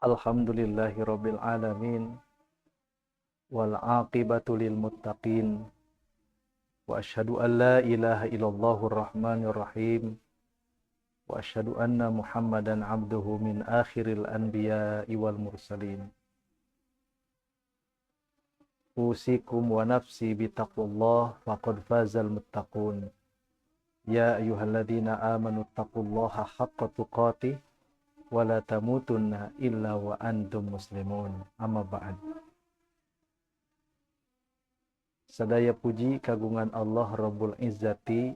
Alhamdulillahirabbil alamin wal aqibatu lil muttaqin wa asyhadu an la ilaha illallahur rahmanir rahim wa asyhadu anna Muhammadan abduhu min akhiril anbiya'i wal mursalin. Usikum wa nafsi bitaqwallah faqad fazal muttaqun. Ya ayyuhalladzina amanu taqullaha haqqa tuqatih wa la tamutunna illa wa antum muslimun. Amma ba'd. Sadaya puji kagungan Allah Rabbul Izzati,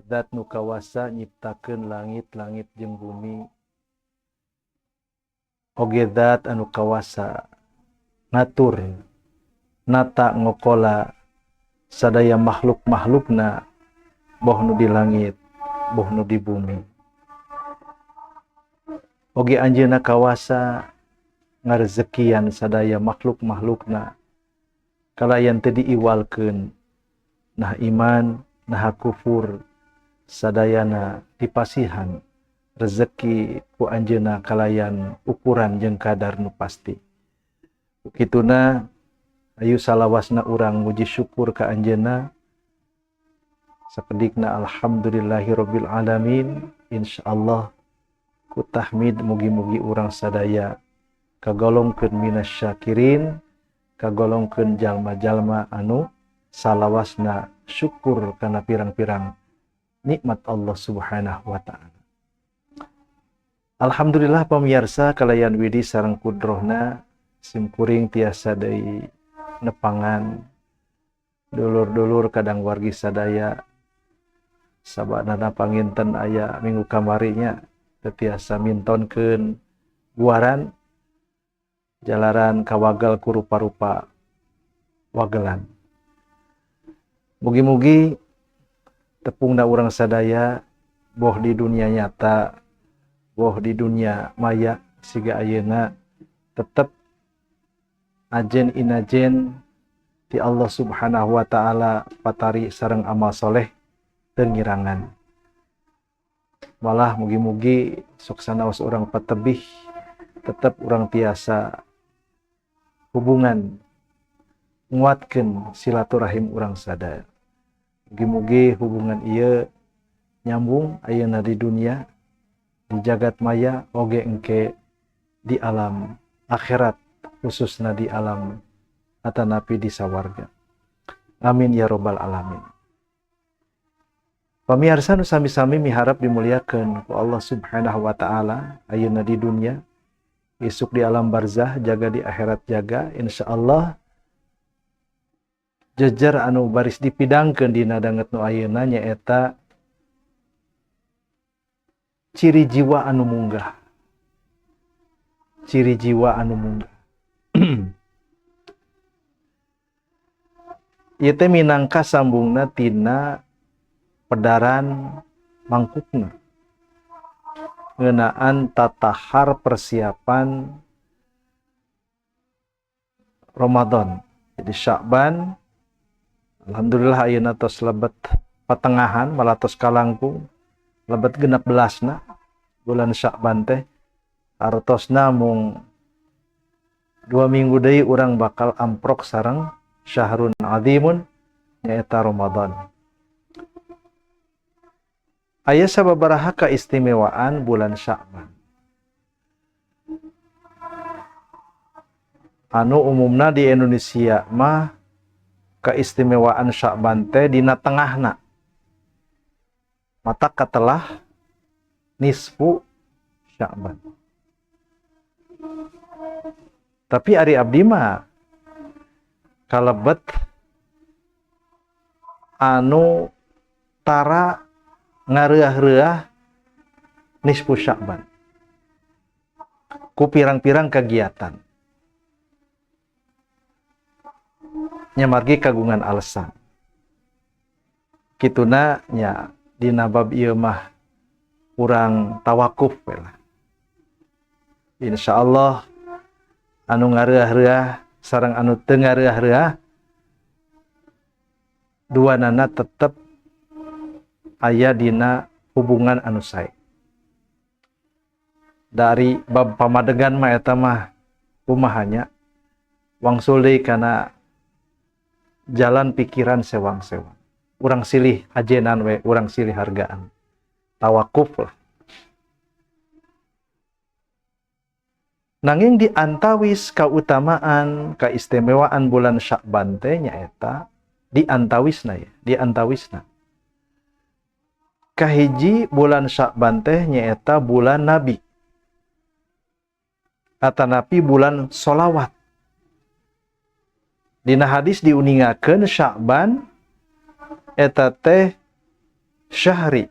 zat nu kawasa nyiptakeun langit-langit jeung bumi, oge zat anu kawasa ngatur nata ngokola sadaya makhluk-makhlukna boh nu di langit boh nu di bumi. Oge anjeunna kawasa ngarezekian sadaya makhluk-makhlukna kalayan teu diiwalkeun nah iman nah kufur sadayana dipasihan rezeki ku anjeunna kalayan ukuran jeung kadar nu pasti. Kituna ayu salawasna urang muji syukur ka anjeunna sakedikna alhamdulillahirabbil alamin. Insyaallah ku tahmid mugi-mugi urang sadaya kagolongkeun minasyakirin, kagolongkeun jalma-jalma anu salawasna syukur kana pirang-pirang nikmat Allah Subhanahu wa taala. Alhamdulillah pamirsa kalayan widi sareng kudrohna simkuring tiasa deui nepangan dulur-dulur kadang wargi sadaya sabana panginten aya minggu kamarinya teu tiasa mintonkeun guaran jalaran kawagal ku rupa-rupa wagelan. Mugi-mugi tepungna urang sadaya boh di dunia nyata boh di dunia maya siga ayeuna tetep ajen inajen ti Allah Subhanahu wa taala patari sareng amal soleh teu ngirangan. Malah mugi-mugi sok sanaos urang patebih tetep urang tiasa hubungan nguatkeun silaturahim urang sadaya. Mugi-mugi hubungan ieu nyambung ayeuna di dunia di jagat maya oge engke di alam akhirat khususna di alam atanapi di sawarga. Amin ya rabbal alamin. Pamirsa nu sami-sami miharap dimuliakeun ku Allah Subhanahu wa taala ayeuna di dunia, isuk di alam barzah jaga di akhirat jaga, insyaallah jejer anu baris dipidangkeun dina danget nu ayeuna nyaeta ciri jiwa anu munggah. Ciri jiwa anu munggah. Ieu teh minangka sambungna tina pedaran mangkukna ngeunaan tatahar persiapan Ramadan. Jadi Sya'ban alhamdulillah ayeuna tos lebet patengahan malah tos kalangkung lebet 16na bulan Sya'ban teh artosna mung 2 minggu deui urang bakal amprok sareng syahrun azimun nyaeta Ramadan. Aya sababaraha kaistimewaan bulan Sya'ban. Anu umumna di Indonesia mah kaistimewaan Sya'ban teh dina tengahna. Mata katelah nisfu Sya'ban. Tapi ari abdi mah kalebet anu tara ngareah-reah nisfu Sya'ban ku pirang-pirang kegiatan nyamargi kagungan alasan kituna nya dina bab ieu mah urang tawakuf we lah. Insyaallah anu ngareah-reah sareng anu teu ngareah-reah duanana tetep aya dina hubungan anu sae. dari bab pamadegan mah eta mah kumahanya wangsul deui kana jalan pikiran sewang-sewang. Urang silih ajenan we, urang silih hargaan. Tawakuf lah. Nanging di antawis kautamaan, kaistimewaan bulan Sya'ban teh nyaeta di antawisna ya, di antawisna. Kahiji bulan Sya'ban teh nyaeta bulan Nabi. Atanapi bulan solawat. Dina hadis diuningakeun Sya'ban eta teh syahri.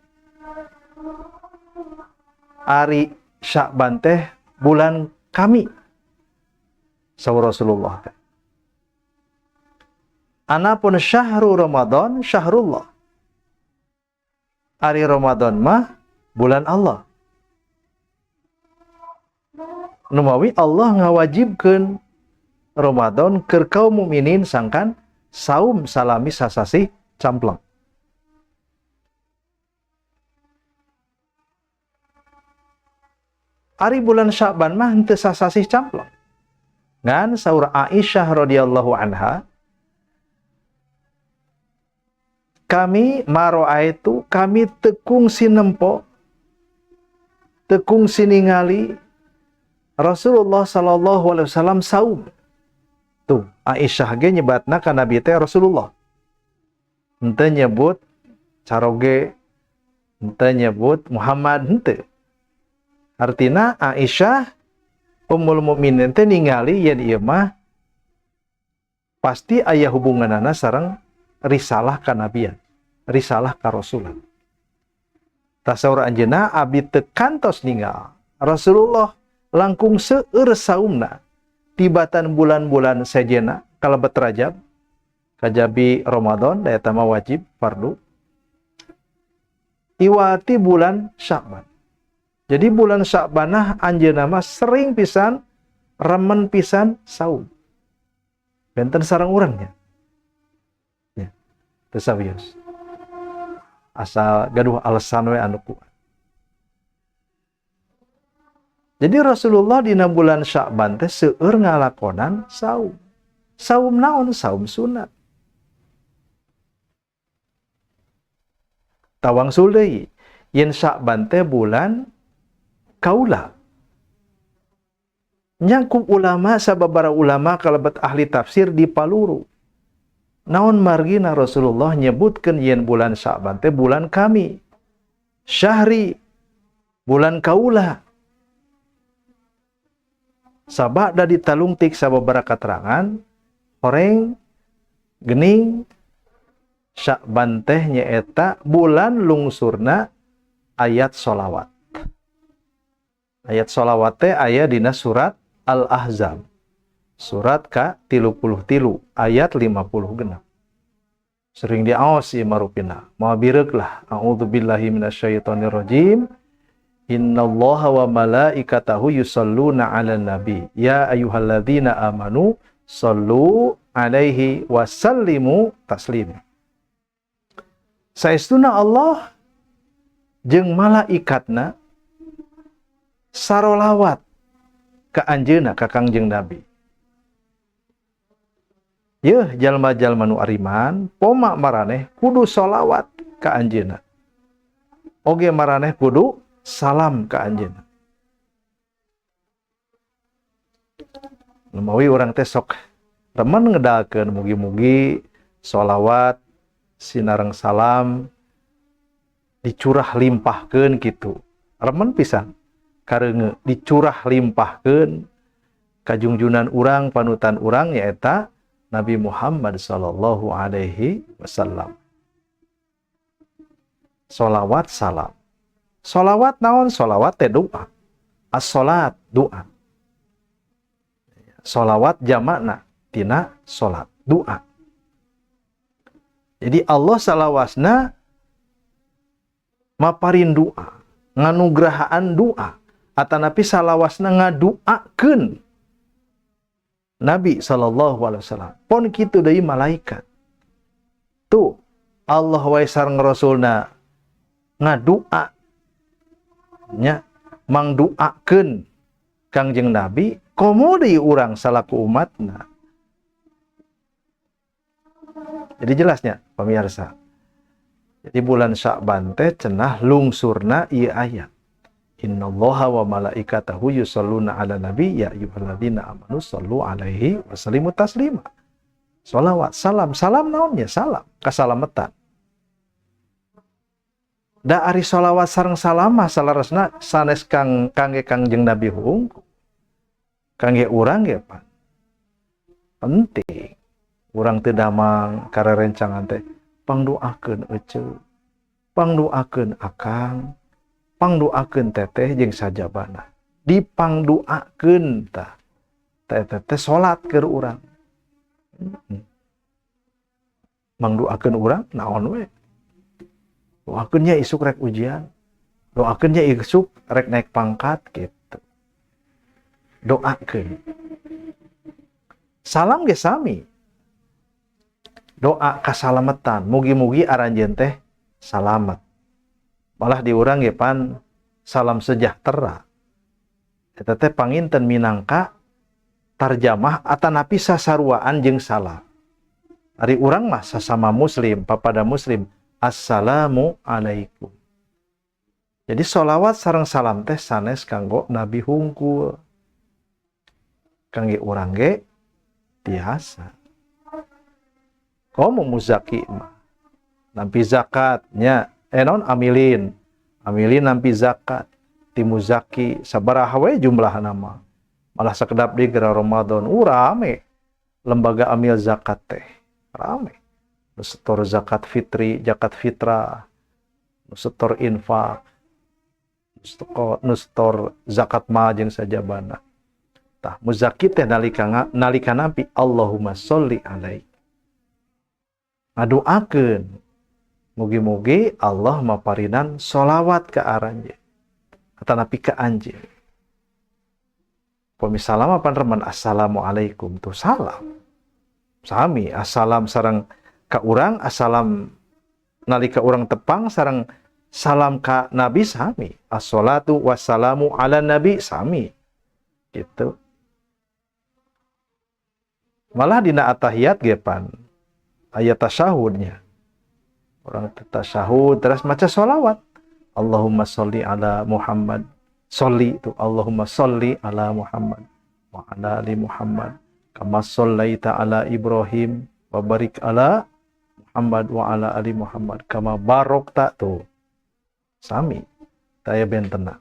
Ari Sya'ban teh bulan kami. Saur Rasulullah teh. Anapun syahrul Ramadan syahrullah. Ari Ramadan mah bulan Allah. Numawi Allah ngawajibkeun Ramadan keur kaum mukminin sangkan saum salami sasasi camplang. Ari bulan Sya'ban mah henteu sasasi camplang. Ngan saur Aisyah radhiyallahu anha, kami maroaitu kami tekung sinempo tekung siningali Rasulullah sallallahu alaihi wasallam saum. Tuh, Aisyah ge nyebatna ka Nabi teh Rasulullah. Henteu nyebut caroge, henteu nyebut Muhammad, henteu. Artina Aisyah Ummul Mukminin teh ningali yen ieu mah pasti aya hubunganana sareng risalah ka nabian, risalah ka rasulan. Tasaur anjeunna abdi teu kantos ninggal Rasulullah langkung seueur saumna tibatan bulan-bulan sejena kalebet Rajab kajabi Ramadan da eta mah wajib fardu iwati bulan Sya'ban. Jadi bulan Sya'banah anjeunna mah sering pisan remen pisan saum. Benten sareng urangnya. Ya. Teu sawios. Asal gaduh alasan we anu kuat. Jadi Rasulullah dina bulan Sya'ban teh seueur ngalakonan saum. Saum naon? Saum sunat. Tawangsul deui, yen Sya'ban teh bulan kaula. Nyangkup ulama sababaraha ulama kalebet ahli tafsir di paluru. Naon margina Rasulullah nyebutkeun yen bulan Sya'ban teh bulan kami. Syahri bulan kaula. Sabada ditalungtik sababaraha katerangan horeng geuning Sya'ban teh nyaeta bulan lungsurna ayat sholawat. Ayat sholawat teh aya dina surat Al-Ahzab. Surat ka-33 ayat 50 genap. Sering diaos ieu marupina. Moal bireuk lah. A'udzubillahi minasyaitonirrajim. Innallaha wa malaikatahu yusholluna 'alan nabi. Ya ayyuhalladzina amanu shollu 'alaihi wa sallimu taslima. Saestuna Allah jeung malaikatna sarolawat ka anjeunna ka Kangjeng Nabi. Yeuh jalma-jalma nu ariman, poma maraneh kudu sholawat ka anjeunna. Oge maraneh kudu salam ka anjeunna. Numawi urang teh sok remen ngedalkeun mugi-mugi sholawat sinareng salam dicurah limpahkeun kitu. Remen pisan. Karena dicurah limpahkeun kajungjunan urang panutan urang nyaeta Nabi Muhammad sallallahu alaihi wasallam. Sholawat salam. Sholawat naon? Sholawat teh doa. As-sholat doa. Sholawat jamakna tina sholat doa. Jadi Allah salawasna maparin doa, nganugrahaan doa. Atanapi salawasna ngaduakeun Nabi sallallahu alaihi wasallam. Pon kitu deui malaikat. Tuh Allah wae sareng rasulna ngadua nya mangduakeun Kangjeng Nabi komo deui urang salaku umatna. Jadi jelasnya pemirsa. Jadi bulan Sya'ban teh cenah lungsurna ieu ayat. Innallaha wa malaikatahu yusholluna 'alan nabi ya ayyuhalladzina amanu shollu 'alaihi wa sallimu taslima. Shalawat, salam, salam naonnya? Salam, kasalametan. Da ari sholawat sareng salam mah salarasna sanes kangge Kangjeng Nabi hungkul. Kangge urang ge pan. Penting. Urang teu damang karerencangan teh pangdoakeun euceuk, pangdoakeun akang, pangdoakeun teteh jeung sajabana. Dipangdoakeun tah. Teteh salat keur urang. Mangdoakeun urang naon we? Doakeun nya isuk rek ujian. Doakeun nya isuk rek naik pangkat gitu. Doakeun. Salam ge sami. Doa kasalametan, mugi-mugi aranjeun teh salamet. Malah di urang ge pan salam sejahtera. Eta teh panginten minangka tarjamah atanapi sasaruaan jeung salam. Ari urang mah sasama muslim, papada muslim, assalamu alaikum. Jadi sholawat sareng salam teh sanes kanggo Nabi hungkul. Kangge urang ge tiasa. Komo muzaki mah. Nampi zakatnya, naon amilin. Amilin nampi zakat. Ti muzaki sabaraha we jumlahna mah. Malah sakedap di geura Ramadan rame lembaga amil zakat teh. Rame. Nu setor zakat fitri, zakat fitrah, nu setor infak, nu setor zakat ma jeung sajabana. Tah muzaki teh nalika nampi Allahumma sholli alaik. Ngadoakeun mugi-mugi Allah maparinan sholawat ka aranjeun. Atanapi ka anjeun. Pamisalam apa remen assalamualaikum tuh salam. Sami assalam sareng ka urang, assalam nalika urang tepang sareng salam ka Nabi sami. Assalatu wassalamu ala nabi sami. Gitu. Malah dina atahiyat ge pan ayat tasyahudnya. Orang tasyahud terus maca sholawat. Allahumma sholli ala Muhammad. Sholli itu Allahumma sholli ala Muhammad wa ala ali Muhammad kama shallaita ala Ibrahim wa barik ala Muhammad wa ala ali Muhammad kama barokta tuh sami taya bentena.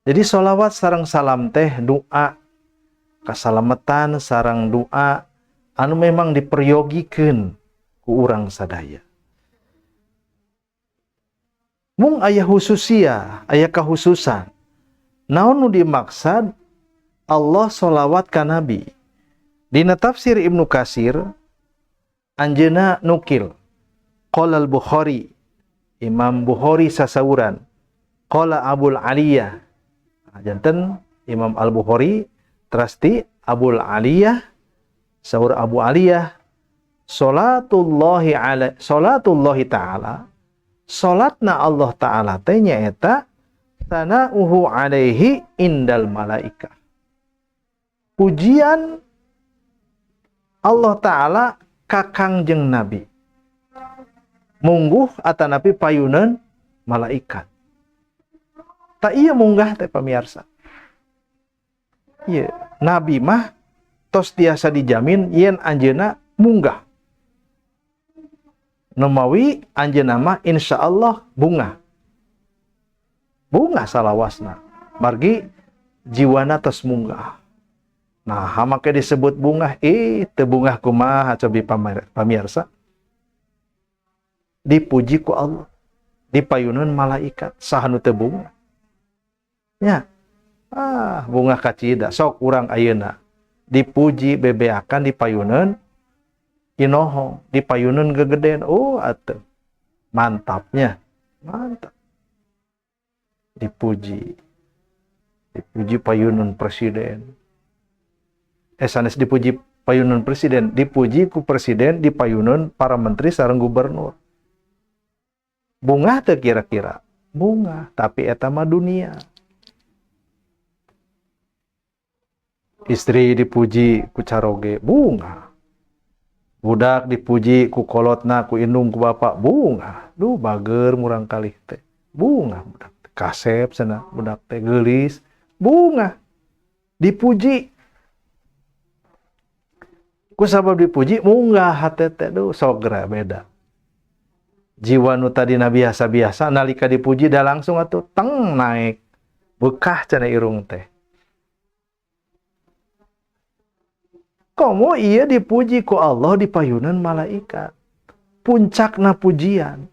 Jadi sholawat sareng salam teh doa kasalametan sareng doa anu memang diperyogikeun ku urang sadaya. Mung aya hususia, aya kahususan. Naon nu dimaksad Allah sholawat ka Nabi. Dina tafsir Ibnu Katsir anjeunna nukil. Qala al-Bukhari, Imam Bukhari sasauran. Qala Abul Aliyah. Janten Imam Al-Bukhari trasti Abul Aliyah saur Abu Aliyah salatullahi ta'ala salatna Allah Ta'ala teh nyaeta sana'uhu alaihi indal malaikah. Pujian Allah Ta'ala ka Kangjeng Nabi. Mungguh atanapi payuneun malaikat. Tak iya munggah teh pamirsa. Iya, Nabi mah tos tiasa dijamin yen anjeunna munggah. Namawi anjeunna mah insyaallah bunga. Bunga salawasna. Margi jiwana tos munggah. Nah, make disebut bunga, teu bunga kumaha cobi pamirsa. Dipuji ku Allah. Dipayuneun malaikat, saha nu teu bunga. Ya. Bunga kacida sok urang ayeuna. Dipuji bebeakan dipayuneun inoho, dipayuneun gegeden. Atuh. Mantapnya. Mantap. Dipuji. Dipuji payuneun presiden. Sanes dipuji payuneun presiden, dipuji ku presiden, dipayuneun para menteri sareng gubernur. Bunga teu kira-kira. bunga, tapi eta mah dunia. Istri dipuji ku caroge, bunga. Budak dipuji ku kolotna, ku indung ku bapak, bunga. Duh bager murang kali teh, bunga. Budak teh kasep sana, budak teh gelis, bunga. Dipuji. Ku sabab dipuji, munggah hati teh, duh sogera beda. Jiwa nu tadina biasa-biasa, nalika dipuji dah langsung atuh teng naik. Bekah cenah irung teh. Komo iya dipuji ku Allah di payunan malaikat. Puncakna pujian.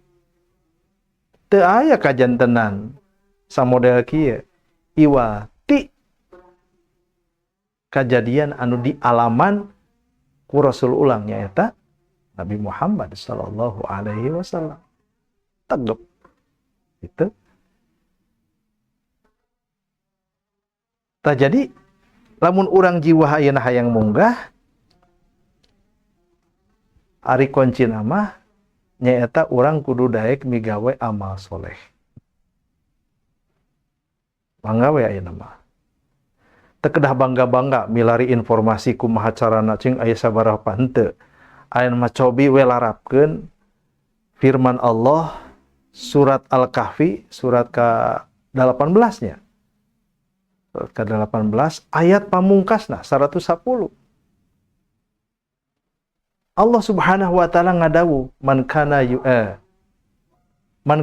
Teu aya kajantenan samodel kieu. Iwati kajadian anu di alaman ku Rasul ulang nyaeta Nabi Muhammad sallallahu alaihi wasallam. Tegep. Itu. Tah jadi lamun urang jiwa ayeuna hayang munggah ari kunci nama nyaeta urang kudu daek migawe amal soleh. Bangga we ayeuna mah. Teu kedah bangga-bangga milari informasi kumaha carana cing aya sabaraha henteu. Ayeuna mah cobi we larapkeun firman Allah surat Al-Kahfi surat ke-18-nya. Surat ke-18 ayat pamungkasna 110. Allah Subhanahu wa taala ngadawu man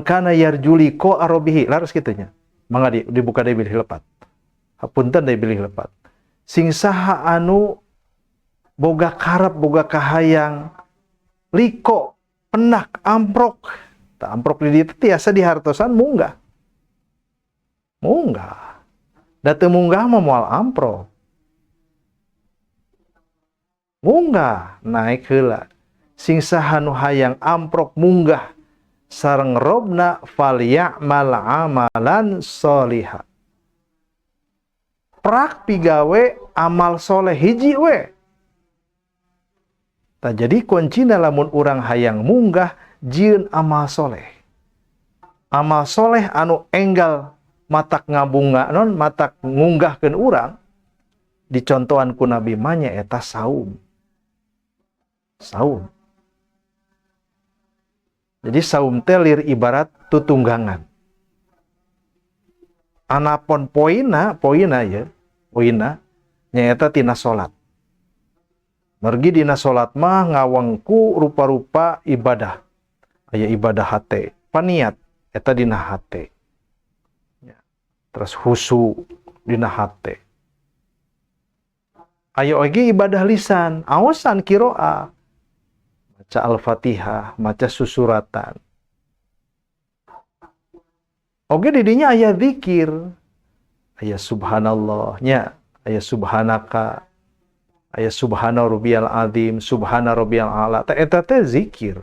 kana yarjuli ko arabihi laras kitu nya. Mangga dibuka deui bilih lepat. Hapunten deui bilih lepat. Sing saha anu boga karep boga kahayang liko penak amprok. Tah amprok di dieu tiasa dihartosan munggah. Munggah. Da teu munggah mah moal amprok. Munggah naik heula. Sing saha nu hayang amprok munggah sareng robna falyamal amalan sholiha. Prak pigawe amal soleh hiji we. Tah jadi kuncina lamun urang hayang munggah jieun amal soleh. Amal soleh anu enggal matak ngabunga non matak ngunggahkeun urang dicontohan ku Nabi mah nyaeta saum. Saum. Jadi saum teh lir ibarat tutunggangan. Anapun poina ya, poina nyaeta tina salat. Mergi dina salat mah ngawengku rupa-rupa ibadah. Aya ibadah hate, paniat eta dina hate. Ya. Terus husu dina hate. Aya oge ibadah lisan, aosan kiroah. Maca Al-Fatihah, maca susuratan. Oge di dinya aya zikir. Aya subhanallah nya, aya subhanaka, aya subhana rabbiyal azim, subhana rabbiyal a'la. Eta teh zikir.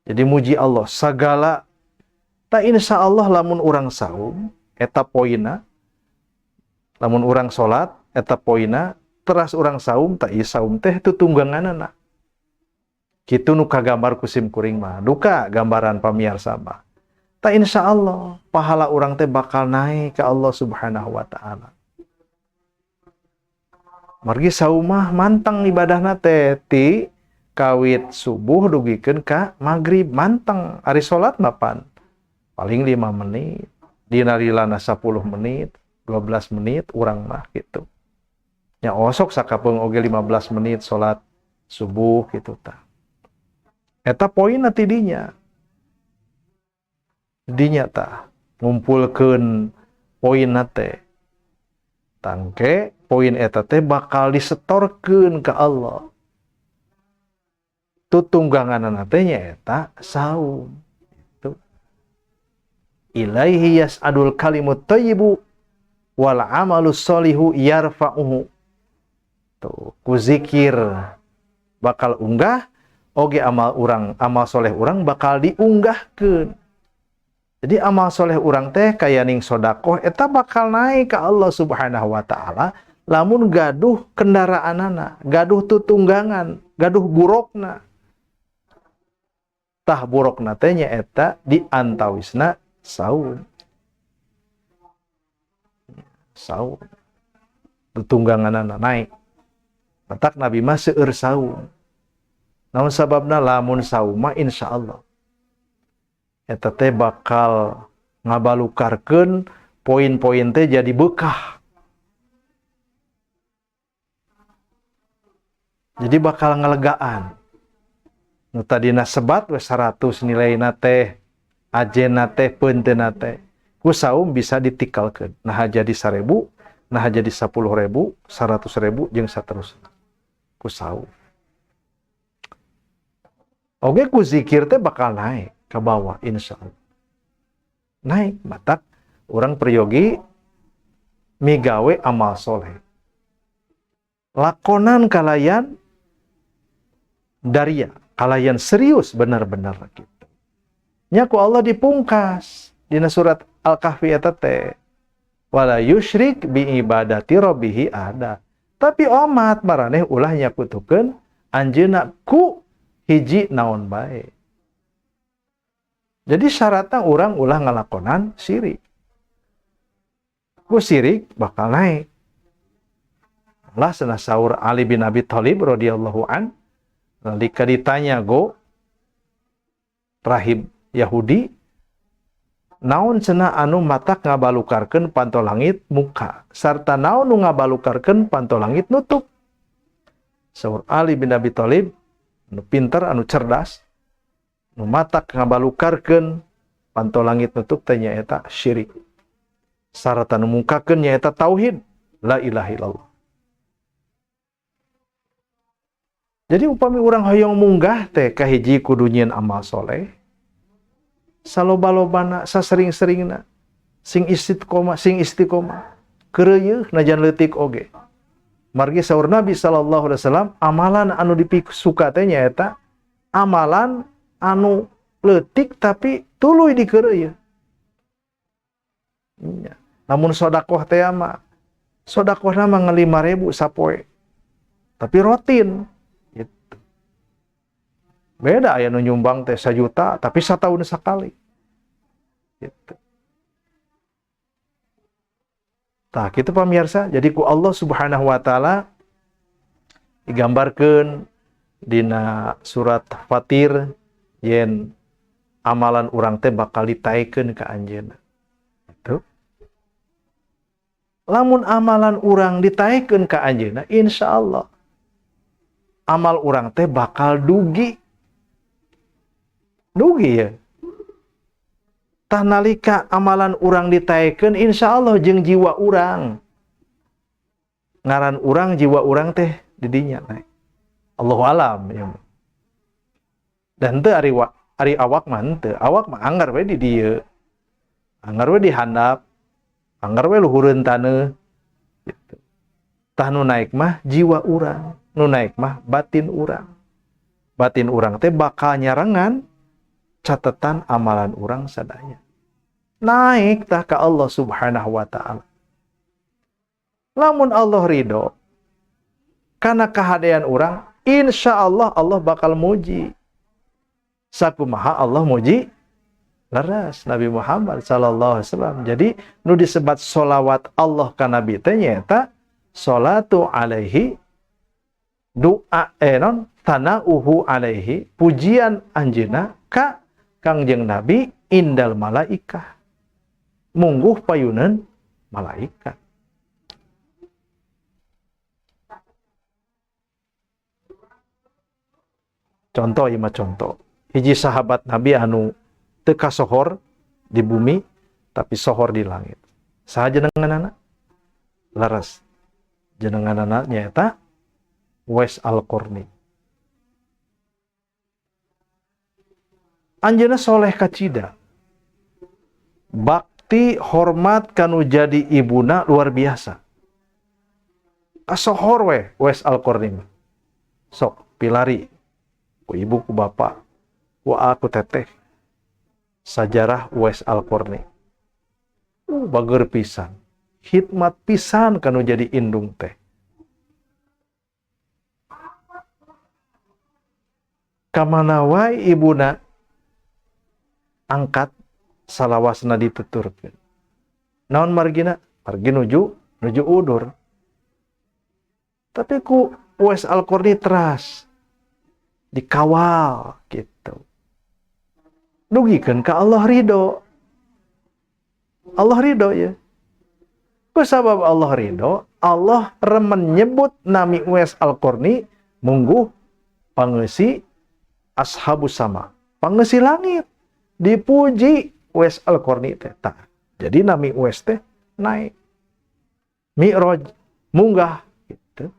Jadi muji Allah sagala ta insyaallah lamun urang saum eta poina. Lamun urang salat eta poina, teras urang saum ta ieu saum teh tutungganganna. Kitu nu kagambar ku sim kuring mah. Duka gambaran pamiarsa mah. Ta insyaallah pahala urang teh bakal naik ke Allah Subhanahu wa taala. Margi saumah manteng ibadahna teh ti kawit subuh dugikeun ka magrib manteng. Ari salat mapan paling 5 menit, dina rilana 10 menit, 12 menit urang mah gitu. Nya osok sakapeung oge 15 menit salat subuh gitu tah. Eta poinna ti dinya. Dinya tah ngumpulkeun poinna teh. Tangke poin eta teh bakal disetorkeun ka Allah. Tutungganganna teh nyaeta saum. Itu. Ilaihi yas'adul kalimut thayyibu wal amalus sholihu yarfa'uhu. Tuh, ku zikir bakal unggah oge amal soleh urang bakal diunggahkeun. Jadi amal soleh urang teh kaya ning sedekah eta bakal naik ke Allah Subhanahu wa taala lamun gaduh kendaraanana, gaduh tutunggangan, gaduh burokna. Tah burokna teh nyaeta di antawisna saum. Saum. Tungganganana naik. Matak Nabi mah seueur saum. Namun sababna lamun saum mah insyaallah eta teh bakal ngabalukarkeun poin-poin teh jadi bekah. Jadi bakal ngelegaan. Nu tadina sebat we 100 nilaina teh, ajena teh, peunteuna teh. Ku saum bisa ditikalkeun. Nah jadi 1000, nah jadi 10.000, 100.000 jeung saterusna. Ku saum. Oge ku zikir teh bakal naik ke bawah insyaallah. Naik matak urang priyogi migawe amal soleh. Lakonan kalayan daria, kalayan serius benar-benar gitu. Nya ku Allah dipungkas dina surat Al-Kahfi eta teh. Wala yusyrik bi ibadati rabbih ada. Tapi omat maraneh ulah nyakutukeun anjeunna ku hiji naon bae. Jadi syaratnya orang ulah ngalakonan syirik. Ku syirik bakal naik. Allah cenah saur Ali bin Abi Thalib radhiyallahu an, nalika ditanya go rahib Yahudi, naon cenah anu matak ngabalukarkeun panto langit muka, sarta naon nu ngabalukarkeun panto langit nutup. Saur Ali bin Abi Thalib, anu pinter, anu cerdas, nu matak ngabalukarkeun panto langit nutup teh nyaeta syirik. Sarata nu mungkakeun nyaeta tauhid, la ilaha illallah. Jadi upami urang hoyong munggah teh ka hiji kudu nyieun amal soleh, saloba-lobana, sasering-seringna, sing istiqomah, keureuh najan leutik oge. Margi saur Nabi sallallahu alaihi wasallam, amalan anu dipisuka teh nyaeta amalan anu leutik tapi tuluy dikeureuh. Ya. Namun sedekah teh mah sedekahna mah 5.000 sapoe. Tapi rutin. Gitu. Beda aya nu nyumbang teh 1 juta tapi satahun sakali. Gitu. Tah kitu pamirsa, jadi ku Allah Subhanahu wa taala digambarkeun dina surat Fatir yen amalan urang teh bakal ditaekeun ka anjeunna. Itu. Lamun amalan urang ditaekeun ka anjeunna, insyaallah amal urang teh bakal dugi. Dugi ya. Tah nalika amalan urang ditaekeun insyaallah jeung jiwa urang. Ngaran urang jiwa urang teh di dinya naik. Allahu alam ya. Dan teu ari awak mah henteu. Awak mah anggar we di dieu. Anggar we di handap. Anggar we luhureun taneuh. Gitu. Tah nu naik mah jiwa urang. Nu naik mah batin urang. Batin urang teh bakal nyarengan catatan amalan urang sadaya. Naik tah ka Allah Subhanahu wa taala. Lamun Allah ridho kana kahadean urang, insyaallah Allah bakal muji. Sakumaha Allah muji? Laras Nabi Muhammad sallallahu alaihi wasallam. Jadi nu disebat sholawat Allah ka Nabi teh nyaeta sholatu alaihi doa tanauhu alaihi pujian anjeunna ka Kangjeng Nabi indal malaikah. Mungguh payuneun malaikat. Contoh ieu mah contoh. Hiji sahabat Nabi anu teu kasohor di bumi tapi sohor di langit. Saha jenenganana? Laras. Jenenganana nyaeta Uwais Al-Qarni. Anjeunna soleh kacida. Bakti hormat kanu jadi ibuna luar biasa. Kasohor we Uwais Al-Qarni. Sok pilari ku ibu ku bapak ku aku teteh sajarah Uwais Al-Qarni. Bager pisan. Hikmat pisan kanu jadi indung teh. Kamana wae ibuna angkat salawasna dituturkeun. Naon margina? Margi nuju udur. Tapi ku Uwais Al-Qarni teras dikawal gitu. Dugikeun ka Allah ridho. Allah ridho ya. Ku sabab Allah ridho, Allah menyebut nami Uwais Al-Qarni mungguh pangeusi ashabus sama. Pangeusi langit. Dipuji Uwais Al-Qarni teh. Jadi nami Uwais teh naik. Mi'raj munggah gitu.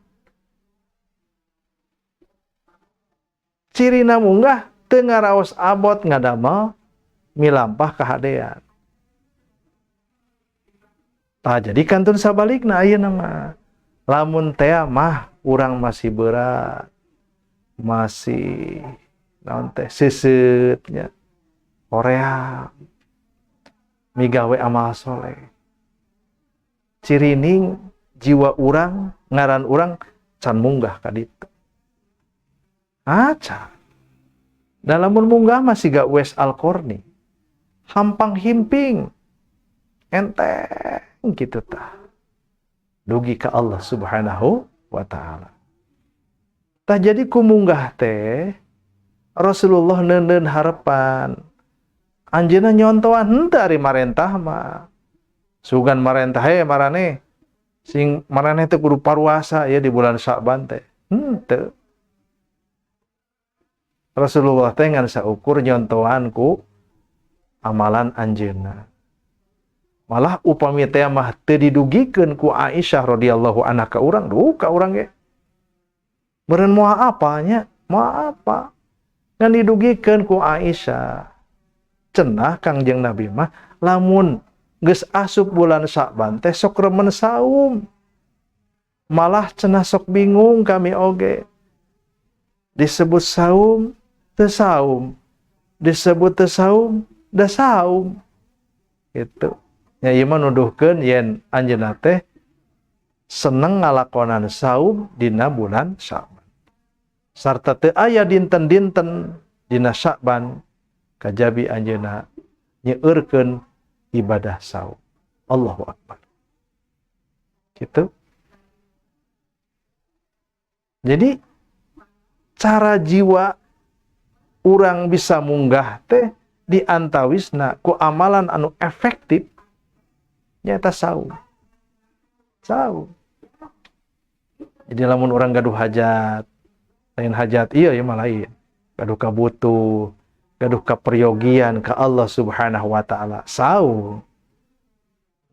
Cirina munggah teu ngaraos abot ngadamel milampah kahadean. Jadi kantun sabalikna ayeuna mah. Lamun teh mah urang masih berat. Masih naon teh seuseutnya. Korea migawe amal soleh. Cirining jiwa urang, ngaran urang can munggah ka ditu. Aca. Da lamun munggah masih gak Uwais Al-Qarni. Hampang himping. Enteng gitu tah. Dugi ka Allah Subhanahu wa taala. Tah jadi ku munggah teh Rasulullah neuneun harapan. Anjeunna nyontoan henteu ari marentah mah. Sugan marentah marane sing marane teh kudu paruasa ya di bulan Sya'ban teh. Henteu. Rasulullah teh ngan saukur nyontoan ku amalan anjeunna. Malah upami teh mah teu didugikeun ku Aisyah radhiyallahu anha ka urang, ka urang ge. Meureun moal apanya? Moal apa? Ngan didugikeun ku Aisyah. Cenah Kangjeng Nabi mah lamun geus asup bulan Sya'ban teh sok remen saum. Malah cenah sok bingung kami oge. Disebut saum, teu saum. Disebut teu saum, da saum. Gitu. Nya ieu mah nuduhkeun yen anjeunna teh seneng ngalakonan saum dina bulan Sya'ban. Sarta teu aya dinten-dinten dina Sya'ban kajabi anjeunna nyeueurkeun ibadah saum. Allahu Akbar. Gitu. Jadi cara jiwa urang bisa munggah teh diantawisna ku amalan anu efektif nyata saum. Saum. Jadi lamun urang gaduh hajat, lain hajat ieu ya mah lain. Gaduh kabutuh, gaduh kaperyogian ka Allah Subhanahu wa taala. Saum.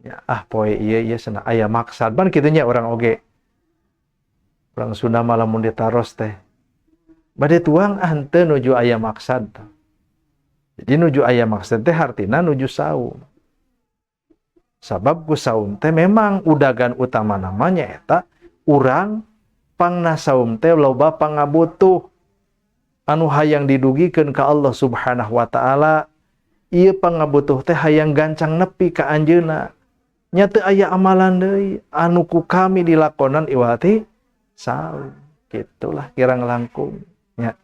Ya, poe ieu cenah aya maksad ban kitu nya urang oge. Urang Sunda mah lamun ditaros teh bade tuang henteu nuju aya maksad. Jadi nuju aya maksad teh hartina nuju saum. Sabab ku saum teh memang udagan utama namanya eta urang pangna saum teh loba pangabutuh anu hayang didugikeun ka Allah Subhanahu wa taala. Ieu pangabutuh teh hayang gancang nepi ka anjeunna. Nya teu aya amalan deui anu ku kami dilakonan iwati saum. Gitulah kirang langkung nya.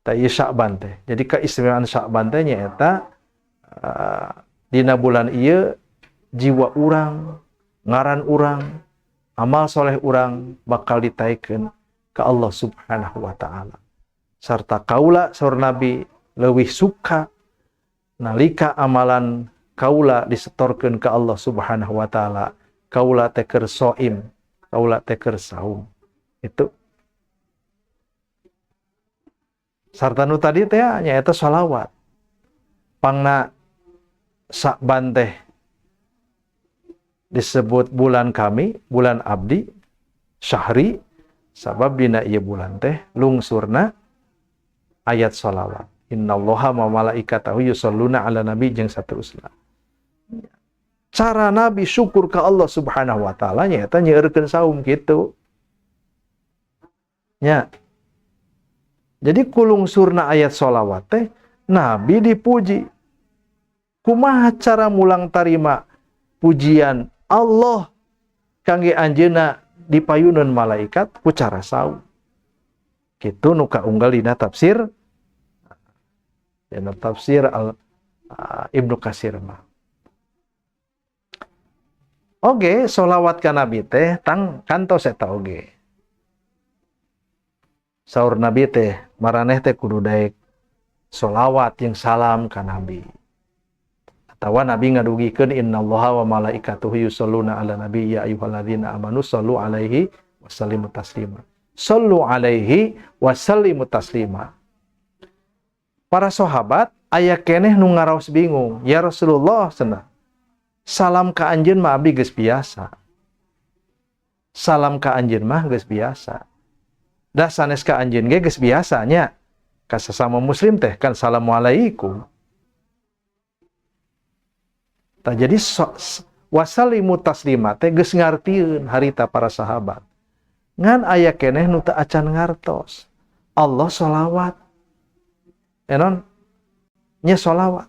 Ta ieu Sya'ban teh. Jadi keistimewaan Sya'ban teh nya eta dina bulan ieu jiwa urang, ngaran urang, amal soleh urang bakal ditaikeun ka Allah Subhanahu wa taala. Sarta kaula saur Nabi leuwih suka nalika amalan kaula disetorkeun ka Allah Subhanahu wa taala. Kaula teh keur shaim, kaula teh keur saum. Itu. Sarta nu tadi teh nyaeta shalawat. Pangna Sya'ban teh disebut bulan kami, bulan abdi, syahri, sabab dina ieu bulan teh lungsurna ayat shalawat. Innallaha wa malaikatahu yusholluna ala nabi jeung saterusna. Cara Nabi syukur ka Allah Subhanahu wa taala nyaeta nyeueurkeun saum kitu. Nya. Jadi kulungsurna ayat shalawat teh Nabi dipuji. Kumaha cara mulang tarima pujian Allah kangge anjeunna dipayuneun malaikat ku cara saum. Kitu nu kaunggal dina tafsir. Dina tafsir Ibnu Katsir mah. Oge, sholawat ka Nabi teh tang kantos eta oge. Saur Nabi teh maraneh teh kudu daek sholawat jeung salam ka Nabi. Atawa Nabi ngadugikeun innallaha wa malaikatahu yusholluna ala nabi ya ayyuhalladzina amanu shollu alaihi wa sallimu taslima. Shollu alaihi wa sallimu taslima. Para sahabat aya keneh nu ngaraos bingung, ya Rasulullah cenah. Salam ka anjeun mah abdi geus biasa. Salam ka anjeun mah geus biasa. Da sanes ka anjeun ge geus biasa nya. Ka sesama muslim teh kan assalamualaikum. Tah jadi wasallimu taslima teh geus ngartieun harita para sahabat. Ngan aya keneh nu teu acan ngartos. Allah sholawat. Enon nya sholawat.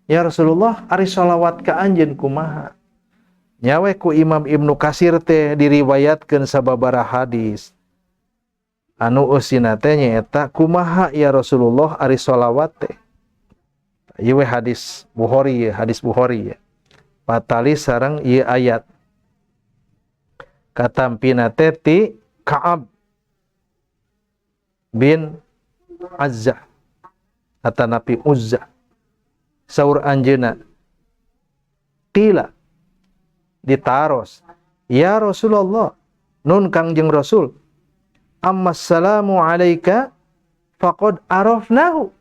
Ya Rasulullah, ari sholawat ka anjeun kumaha? Nyawe ku Imam Ibnu Katsir teh diriwayatkeun sababaraha hadis. Anu eusina teh nyaeta kumaha ya Rasulullah ari sholawat teh. Ieu hadis Bukhari, hadis Bukhari. Patali sareng ieu ayat. Katampina teh ti Ka'ab bin Azzah atanapi Uzzah. Saur anjeuna qila ditaros ya Rasulullah nun Kangjeng Rasul ammassalamu alaika faqad arafnahu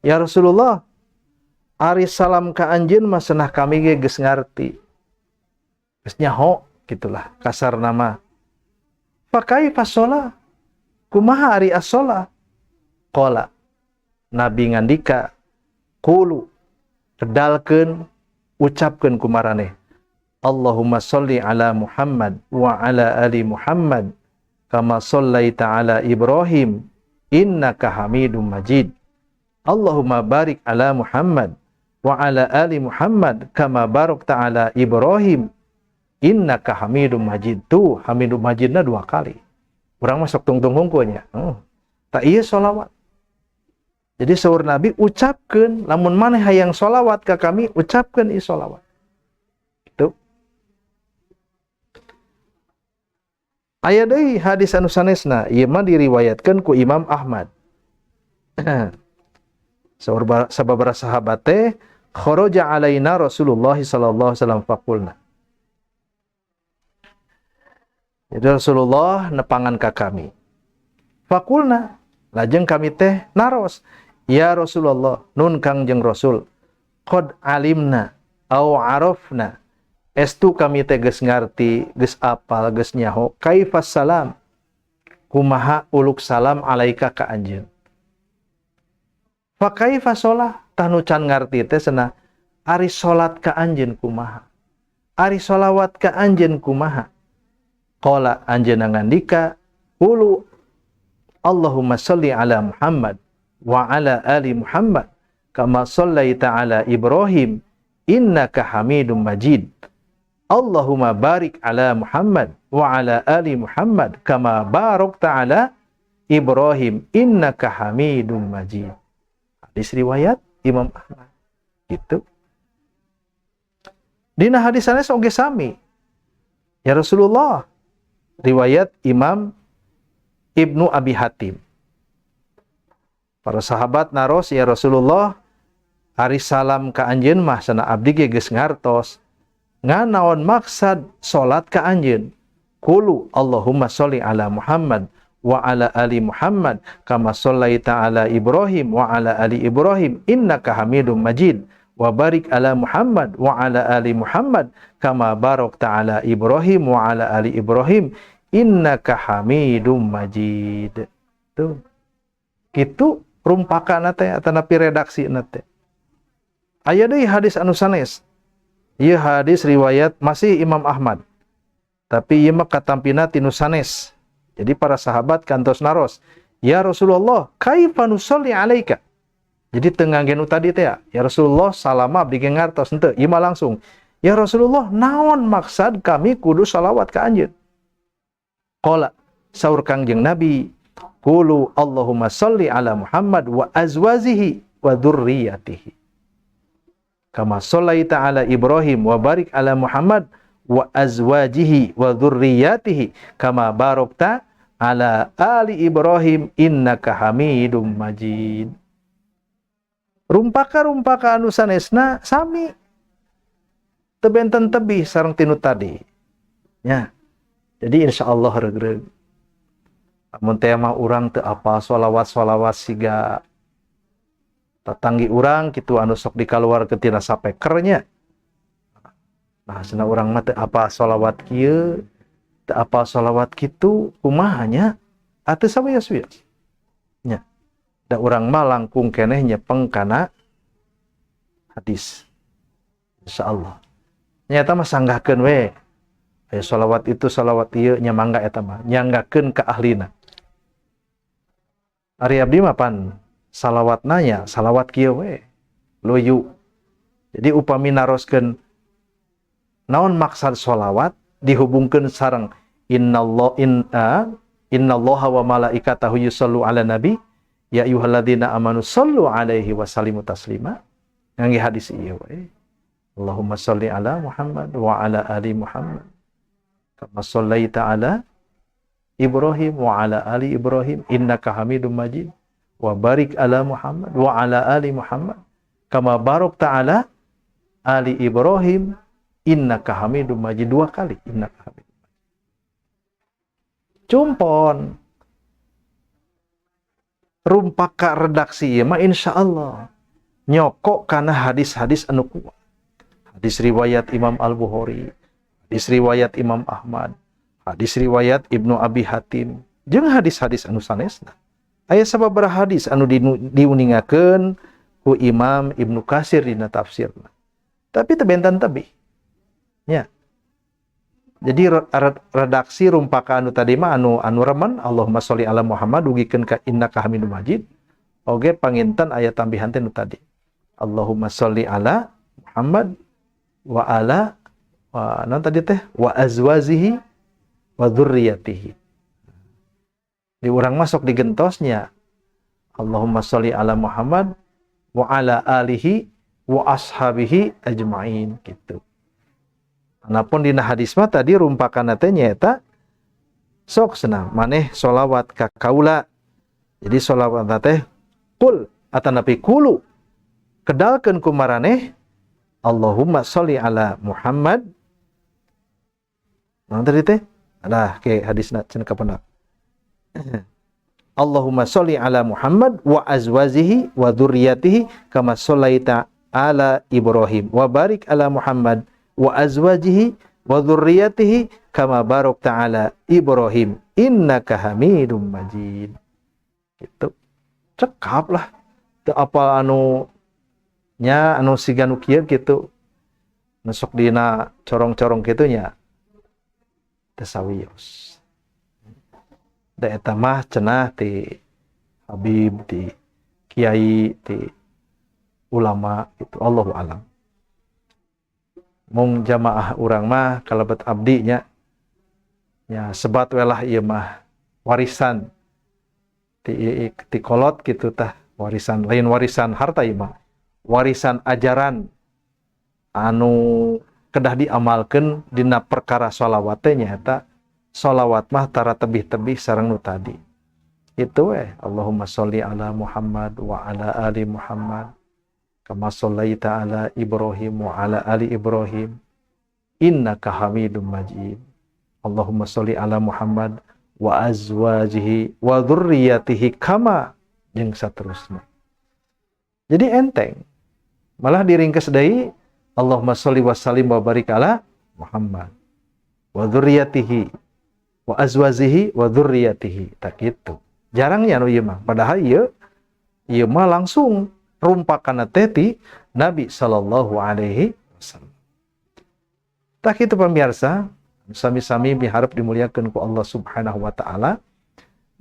ya Rasulullah ari salam ka anjeun mah cenah kami ge geus ngarti geus nyaho gitulah kasar nama pakai fasola kumaha ari as-shalah qala Nabi ngandika qulu kedalkeun ucapkeun kumaraneh Allahumma sholli ala Muhammad wa ala ali Muhammad kama shallaita ala Ibrahim innaka Hamidum Majid Allahumma barik ala Muhammad wa ala ali Muhammad kama barakta ala Ibrahim innaka Hamidum Majid. Tuh Hamidum Majidna 2 kali. Urang mah sok tungtung hungkunya. Tak ieu sholawat. Jadi saur Nabi ucapkeun lamun maneh hayang sholawat ka kami ucapkeun ieu sholawat. Itu. Aya deui hadis anu sanesna ieu mah diriwayatkeun ku Imam Ahmad. Saur sababaraha sahabat teh kharaja alaina Rasulullah sallallahu alaihi wasallam faqulna. Jadi Rasulullah nepangan ka kami. Faqulna lajeng kami teh naros ya Rasulullah nun Kangjeng Rasul qad alimna au arafna estu kami teh geus ngarti geus apal geus nyaho kaifas salam kumaha uluk salam alaika ka anjeun fa kaifa shalah tanu can ngarti teh cenah ari salat ka anjeun kumaha ari sholawat ka anjeun kumaha qala anjeunna ngandika qulu Allahumma sholli ala Muhammad wa ala ali Muhammad kama shallaita ala Ibrahim innaka Hamidum Majid Allahumma barik ala Muhammad wa ala ali Muhammad kama barakta ala Ibrahim innaka Hamidum Majid. Hadis riwayat Imam Ahmad. Gitu. Dina hadis sanes oge sami. Ya Rasulullah riwayat Imam Ibnu Abi Hatim. Para sahabat naros ya Rasulullah ari salam ka anjeun mah cenah abdi ge geus ngartos. Ngan naon maksad salat ka anjeun? Qulu Allahumma sholli ala Muhammad wa ala ali Muhammad kama shallaita ala Ibrahim wa ala ali Ibrahim innaka Hamidum Majid wa barik ala Muhammad wa ala ali Muhammad kama barakta ala Ibrahim wa ala ali Ibrahim innaka Hamidum Majid. Tuh. Kitu rumpakana teh atanapi redaksina teh. Aya deui hadis anu sanes. Ieu hadis riwayat masih Imam Ahmad. Tapi ieu mah katampina tinu sanes. Jadi para sahabat kantos naros, "Ya Rasulullah, kaifa nusolli alaika?" Jadi teu ngangge tadi teh ya Rasulullah salama abdi ge ngartos henteu, ieu mah langsung. "Ya Rasulullah, naon maksad kami kudu salawat ka anjeun?" Qala saur Kangjeng Nabi, qulu Allahumma sholli ala Muhammad wa azwajihi wa dzurriyyatihi. kama shallaita ala Ibrahim wa barik ala Muhammad wa azwajihi wa dzurriyyatihi kama barakta ala ali Ibrahim innaka Hamidum Majid. Rumpaka anu sanesna sami teu benten tebih sareng tinu tadi. Nya. Jadi insyaallah regreg. Amun teh mah urang teu apal sholawat siga tatanggi urang kitu anu sok dikaluarkeun tina sapekernya. Nah, cenah urang mah teu apal sholawat kieu, teu apal sholawat kitu, kumaha nya? Atuh sawios-wios. Nya. Da urang mah langkung keneh nyepeng kana hadis. Insyaallah. Nyata mah sanggahkeun we. Aya sholawat itu sholawat ieu nya mangga eta mah nyanggakeun ka ahlina. Ari abdi mah pan salawat nanya, salawat kieu we. Loyu. Jadi upami naroskeun naon maksud sholawat dihubungkeun sareng innallaha wa malaikatahu yusallu ala nabi ya ayyuhalladzina amanu sallu alaihi wa sallimu taslima. Ngangge hadis ieu we. Allahumma sholli ala Muhammad wa ala ali Muhammad. Kama shallaita ala Ibrahim wa ala ali Ibrahim innaka Hamidum Majid. Wa barik ala Muhammad wa ala ali Muhammad kama barakta ala ali Ibrahim innaka Hamidum Majid. 2 kali innaka Hamidum Majid. Cumpon rumpaka redaksi ieu mah insyaallah nyokok kana hadis-hadis anu kuat. Hadis riwayat Imam Al-Bukhari, hadis riwayat Imam Ahmad, hadis riwayat Ibnu Abi Hatim, jeung hadis-hadis anu sanesna. Aya sababaraha hadis anu diuningakeun ku Imam Ibnu Katsir dina tafsirna. Tapi teu benten tebih. Nya. Jadi redaksi rumpaka anu tadi mah anu remen Allahumma sholli ala Muhammad dugikeun ka innaka Hamidum Majid. Oge panginten aya tambihan teh nu tadi. Allahumma sholli ala Muhammad wa ala naon tadi teh wa azwajihi wa dzurriyyatihi. Di urang masuk digentosnya Allahumma sholli ala Muhammad wa ala alihi wa ashabihi ajmain gitu. Anapun dina hadis mah tadi rumpakanna teh nyaeta sok cenah maneh sholawat ka kaula. Jadi sholawat teh qul atanapi kulu kedalkeun ku maraneh Allahumma sholli ala Muhammad. Naon tadi teh? Adah ke hadisna cenah kapendak. Allahumma sholli ala Muhammad wa azwajihi wa dzurriyyatihi kama shallaita ala Ibrahim wa barik ala Muhammad wa azwajihi wa dzurriyyatihi kama barakta ala Ibrahim innaka Hamidum Majid. Gitu. Cekap lah. Teu apa anu nya anu siga nu kieu kitu. Nesok dina corong-corong kitu nya. Teu sawios. Da eta mah cenah ti Habib, ti kiai, ti ulama itu Allahu a'lam. Mung jamaah urang mah kalebet abdi nya sebat we lah ieu mah warisan ti kolot kitu tah, warisan lain warisan harta ieu mah. Warisan ajaran anu kedah diamalkeun dina perkara sholawat teh nyaeta sholawat mah tara tebih-tebih sareng nu tadi. Itu we Allahumma sholli ala Muhammad wa ala ali Muhammad kama shallaita ala Ibrahim wa ala ali Ibrahim innaka Hamidum Majid. Allahumma sholli ala Muhammad wa azwajihi wa dzurriyyatihi kama jeung saterusna. Jadi enteng. Malah diringkes deui Allahumma sholli wa sallim wa barik ala Muhammad wa dzurriyyatihi wa azwajihi wa dzurriyyatihi. Tak kitu. Jarangnya anu ieu mah. Padahal ieu mah langsung rumpakanna teh ti Nabi sallallahu alaihi wasallam. Tak kitu pamirsa, sami-sami miharep dimuliakeun ku Allah Subhanahu wa taala.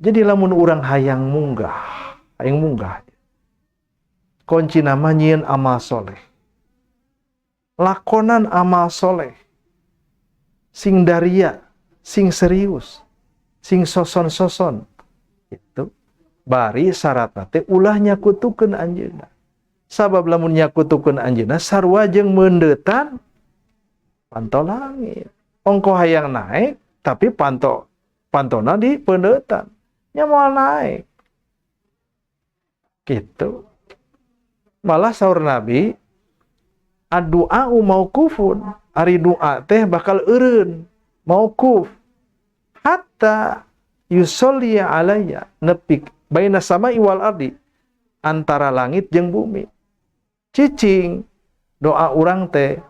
Jadi lamun urang hayang munggah kunci nama nyieun amal soleh. Lakonan amal soleh. Sing daria, sing serius, sing soson-soson. Itu. Bari syaratna teh ulah nyakutukeun anjeunna. Sabab lamun nyakutukeun anjeunna sarua jeung meundetan panto langit. Ongko hayang naik tapi pantona di peundetan. Nya moal naik. Gitu. Malah saur Nabi ad-du'a mauqufun. Ari doa teh bakal eureun, mauquf. Hatta yusolli alayya nepi baina sama'i wal ardi antara langit jeung bumi. Cicing doa urang teh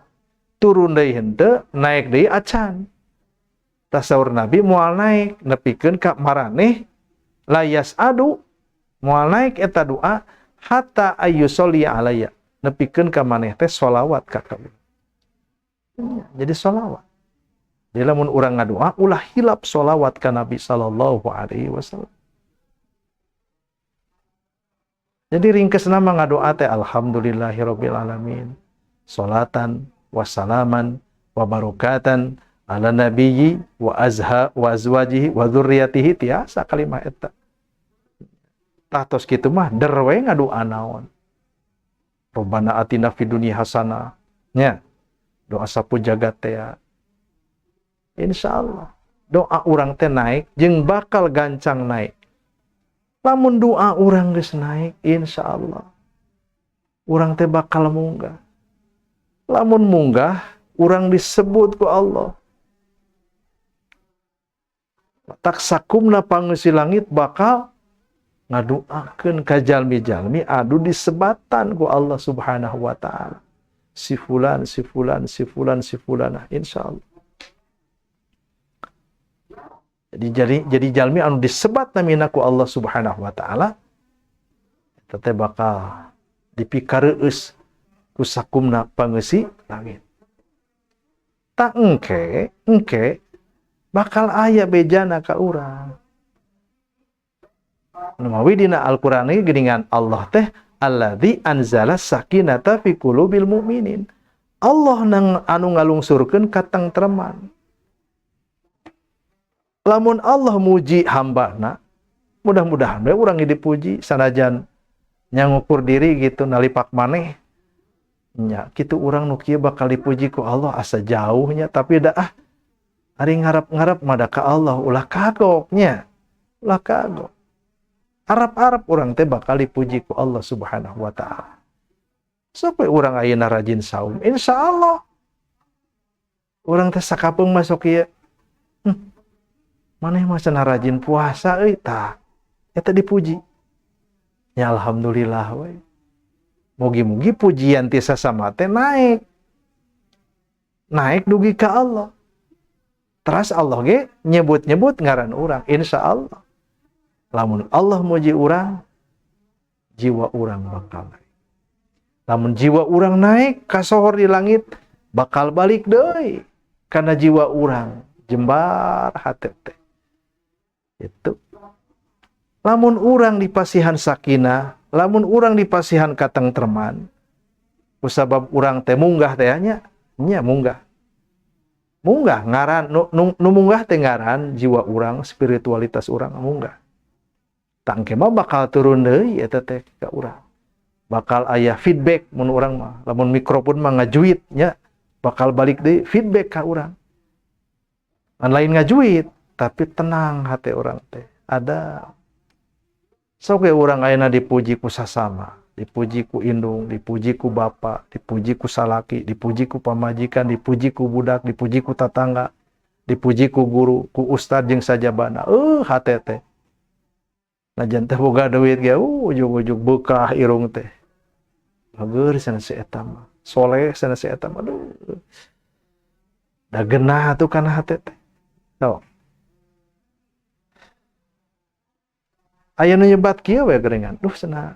turun deui henteu, naik deui acan. Tasaur Nabi moal naik nepikeun ka maraneh layas adu moal naik eta doa hatta ayyusolli alayya nepikeun ka maneh teh sholawat ka kaula. Jadi sholawat. Jadi lamun urang ngadoa ulah hilap sholawat ka Nabi sallallahu alaihi wasallam. Jadi ringkesna mah ngadoa teh alhamdulillahirabbil alamin. Sholatan wassalaman wa barakatan ala nabiyyi wa azwajihi wa dzurriyyatihi tiasa kalimat eta. Tahtos kitu mah der we ngadoa naon. Rabbana atina fid dunya hasanah. Nya. Doa sapu jagat teh. Insyaallah doa urang teh naik jeung bakal gancang naik. Lamun doa urang geus naik, insyaallah urang teh bakal munggah. Lamun munggah, urang disebut ku Allah. Tak sakumna pangeusi langit bakal ngadoakeun ka jalmi-jalmi adu disebatan ku Allah Subhanahu wa taala. Si fulan, si fulan, si fulan, si fulan, insyaallah. Jadi jalmi anu disebat namina ku Allah Subhanahu wa taala eta teh bakal dipikareus ku sakumna pangeusi langit. Tak engke bakal aya bejana ka urang. Numawi dina Al-Qur'an ieu geuningan Allah teh alladzi anzala sakinata fi qulubil mu'minin. Allah nang anu ngalungsurkeun katentreman. Lamun Allah muji hambana, mudah-mudahan we urang dipuji sanajan nyangukur diri gitu nalipak maneh. Nya, kitu urang nu kieu bakal dipuji ku Allah asa jauhnya tapi da ari ngarap-ngarap mah da ka Allah ulah kagoknya. Ulah kagok. Arab-arab urang teh bakal dipuji ku Allah Subhanahu wa taala. Sampai urang ayeuna rajin saum, insyaallah urang teh sakapeung masuk ieu. Maneh mah cenah rajin puasa euy tah. Eta dipuji. Ya alhamdulillah we. Mugi-mugi pujian ti sasama teh naik. Naik dugi ka Allah. Teras Allah ge nyebut-nyebut ngaran urang insyaallah. Lamun Allah muji urang, jiwa urang bakal naik. Lamun jiwa urang naik ka sohor di langit bakal balik deui kana jiwa urang jembar hate teh. Itu. Lamun urang dipasihan sakinah, lamun urang dipasihan katentreman, kusabab urang teh munggah teh nya munggah. Munggah ngaran nu munggah teh ngaran jiwa urang, spiritualitas urang munggah. Tangke mah bakal turun deui eta teh ka urang. Bakal aya feedback mun urang mah. Lamun mikrofon mah ngajuit nya bakal balik deui feedback ka urang. An lain ngajuit tapi tenang hati orang teh. Ada. Sok we urang ayeuna dipuji ku sasama, dipuji ku indung, dipuji ku bapa, dipuji ku salaki, dipuji ku pamajikan, dipuji ku budak, dipuji ku tatangga, dipuji ku guru, ku ustad jeung sajabana. Hate teh. Najan teh boga duit ge, ujug-ujug bekah irung teh. Bageur cenah si eta mah. Soleh cenah si eta mah. Aduh. Da geunah atuh kana hate teh. Tau. Aya nu nyebat kieu we geurengan. Duh cenah